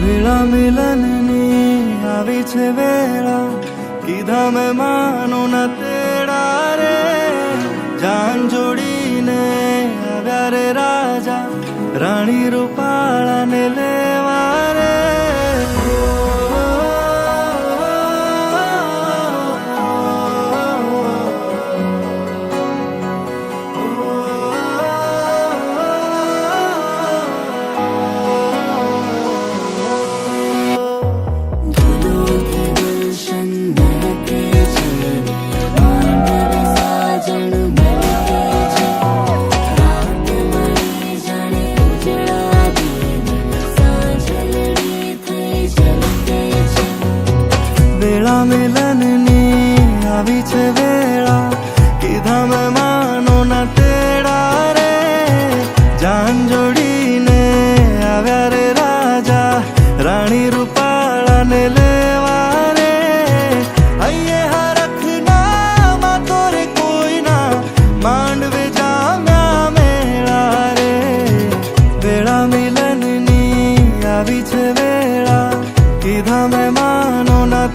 વેળા મિલનની આવી છે વેળા, કીધા મેં માનો ના તેડા રે. જાન જોડીને આવ્યા રે રાજા, રાણી રૂપાળાને લેવા રે. વેળા મિલનની આવી છે વેળા, કીધા મેં માનો ના તેડા રે. જાન જોડીને આવ્યા રે રાજા, રાણી રૂપાળાને લેવા રે. હૈયે હરખના માતો રે કોઈના, માંડવે જામ્યા મેળા રે. વેળા મિલનની આવી છે વેળા, કીધા મેં માનો ના